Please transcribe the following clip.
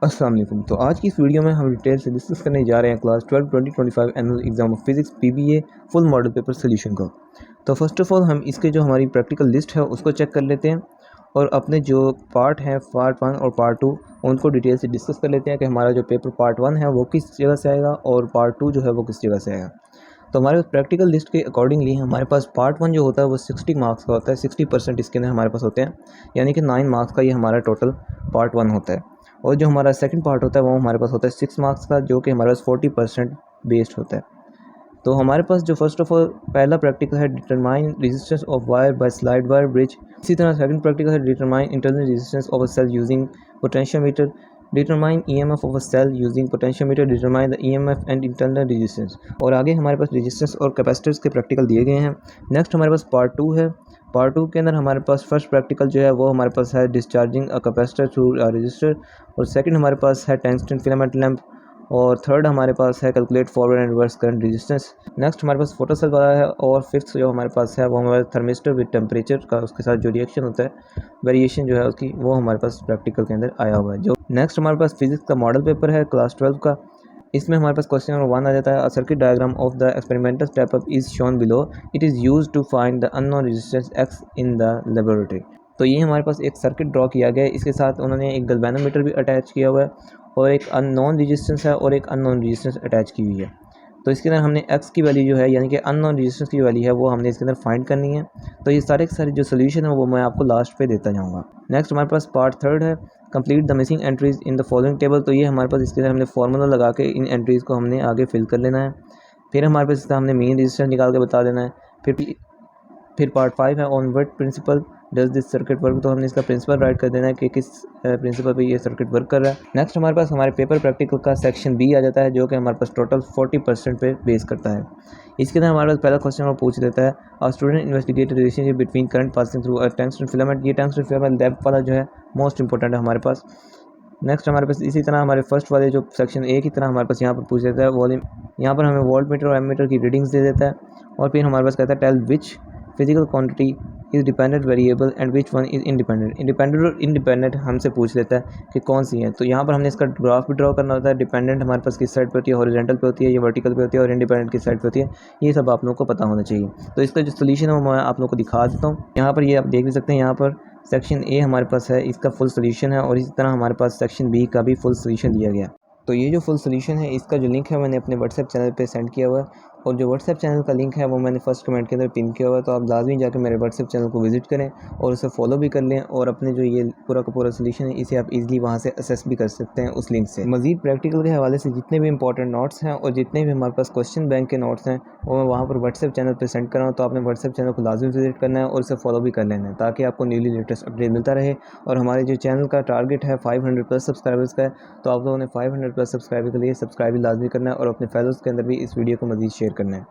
अस्सलाम वालेकुम। तो आज की इस वीडियो में हम डिटेल से डिस्कस करने जा रहे हैं class 12 2025 annual exam of physics PBA full model paper solution का। तो फर्स्ट ऑफ ऑल हम इसके जो हमारी प्रैक्टिकल लिस्ट है उसको चेक कर लेते हैं और अपने जो पार्ट हैं पार्ट 1 और पार्ट 2 उनको डिटेल से डिस्कस कर लेते हैं कि हमारा जो पेपर पार्ट 1 है वो किस जगह से आएगा और पार्ट 2 जो है वो किस जगह से आएगा। तो हमारे प्रैक्टिकल लिस्ट के अकॉर्डिंगली हमारे पास पार्ट 1 जो होता है वो 60 मार्क्स का होता है, 60% इसके अंदर हमारे पास होते हैं, यानी कि 9 मार्क्स का ये हमारा टोटल पार्ट 1 होता है। और जो हमारा सेकंड पार्ट होता है वो हमारे पास होता है 6 मार्क्स का, जो कि हमारे पास 40% बेस्ड होता है। तो हमारे पास जो फर्स्ट ऑफ ऑल पहला प्रैक्टिकल है determine resistance of wire by slide wire bridge. इसी तरह सेकंड प्रैक्टिकल है determine internal resistance of a cell using potentiometer, determine EMF of a cell using potentiometer, determine the EMF and internal resistance. और आगे हमारे पास resistance और capacitors के practical दिए गए हैं। नेक्स्ट हमारे पास पार्ट 2 है। पार्ट 2 के अंदर हमारे पास फर्स्ट प्रैक्टिकल जो है वो हमारे पास है discharging a capacitor through a resistor, और सेकंड हमारे पास है टंगस्टन फिलामेंट लैंप, और थर्ड हमारे पास है calculate forward and reverse current resistance. Next हमारे पास फोटो सेल वाला है, और फिफ्थ जो हमारे पास है वो हमारे थर्मिस्टर विद टेम्परेचर का उसके साथ जो रिएक्शन होता है वेरिएशन जो है उसकी, वो हमारे पास प्रैक्टिकल के अंदर आया हुआ है। जो नेक्स्ट हमारे पास फिजिक्स का मॉडल पेपर है क्लास 12 का। इसमें हमारे पास क्वेश्चन नंबर 1 आ जाता है, a circuit diagram of the experimental step up is shown below, it is used to find the unknown resistance X in the laboratory. तो ये हमारे पास एक सर्किट ड्रॉ किया गया है, इसके साथ उन्होंने एक गैल्वेनोमीटर भी अटैच किया हुआ है और एक अननोन रेजिस्टेंस है और एक अननोन रेजिस्टेंस अटैच की हुई है। तो इसके अंदर हमने एक्स की वैल्यू जो है यानी कि अननोन रेजिस्टेंस की वैल्यू है वो हमने इसके अंदर फाइंड करनी है। तो ये सारे के सारे जो सोल्यूशन है वो मैं आपको लास्ट पे देता जाऊँगा। नेक्स्ट हमारे पास पार्ट थर्ड है, complete the missing entries in the following table. तो ये हमारे पास इसके अंदर हमने फार्मूला लगा के इन एंट्रीज़ को हमने आगे फिल कर लेना है। फिर हमारे पास इसका हमने मेन रेजिस्टेंस निकाल के बता देना है। फिर पार्ट 5 है on what principle does this circuit work. तो हमने इसका प्रिंसिपल राइट कर देना है कि किस प्रिंसिपल पे ये सर्किट वर्क कर रहा है। नेक्स्ट हमारे पास हमारे पेपर प्रैक्टिकल का सेक्शन बी आ जाता है, जो कि हमारे पास टोटल 40% पे बेस करता है। इसके अंदर हमारे पास पहला क्वेश्चन वो पूछ देता है, a student investigate relationship between current passing through a tungsten filament. ये टंगस्टन फिलामेंट लैब वाला जो है मोस्ट इंपॉर्टेंट है हमारे पास। नेक्स्ट हमारे पास इसी तरह हमारे फर्स्ट वाले जो सेक्शन ए की तरह हमारे पास यहाँ पर पूछ देता है वॉल्यूम, यहाँ पर हमें वोल्ट मीटर और एमीटर की रीडिंग्स दे देता है। और फिर हमारे पास कहता है tell which physical quantity is dependent variable and which one is independent. Independent और इंडिपेंडेंट हमसे पूछ लेता है कि कौन सी है। तो यहाँ पर हमने इसका ग्राफ भी ड्रॉ करना होता है। डिपेंडेंट हमारे पास किस साइड पे होती है, हॉरिजॉन्टल पे होती है या वर्टिकल पे होती है, और इंडिपेंडेंट किस साइड पे होती है, ये सब आप लोगों को पता होना चाहिए। तो इसका जो सोल्यूशन है वो मैं आप लोगों को दिखा देता हूँ। यहाँ पर ये आप देख भी सकते हैं, यहाँ पर सेक्शन ए हमारे पास है, इसका फुल सोल्यूशन है, और इसी तरह हमारे पास सेक्शन बी का भी फुल सोल्यूशन दिया गया। तो ये जो फुल सोल्यूशन है इसका जो लिंक है मैंने अपने व्हाट्सएप चैनल पे सेंड किया हुआ है, और जो व्हाट्सएप चैनल का लिंक है वो मैंने फर्स्ट कमेंट के अंदर पिन किया हुआ है। तो आप लाजमी जाकर मेरे व्हाट्सएप चैनल को विजिट करें और उसे फॉलो भी कर लें, और अपने जो ये पूरा का पूरा सोल्यूशन है इसे आप इजीली वहाँ से असेस भी कर सकते हैं उस लिंक से। मज़ीद प्रैक्टिकल के हवाले से जितने भी इंपॉर्टेंट नोट्स हैं और जितने भी हमारे पास क्वेश्चन बैंक के नोट्स हैं वो मैं वहाँ पर व्हाट्सएप चैनल पर सेंड कर रहा हूँ। तो आपने व्हाट्सएप चैनल को लाजमी विजिट करना है और उसे फॉलो भी कर लेना है, ताकि आपको न्यूली लेटेस्ट अपडेट मिलता रहे। और हमारे जो चैनल का टारगेट है 500+ सब्सक्राइबर्स का है, तो आप लोगों ने 500+ सब्सक्राइबर के लिए सब्सक्राइब लाजमी करना है और अपने फैलोज़ के अंदर भी इस वीडियो को मज़ीद शेयर करना है।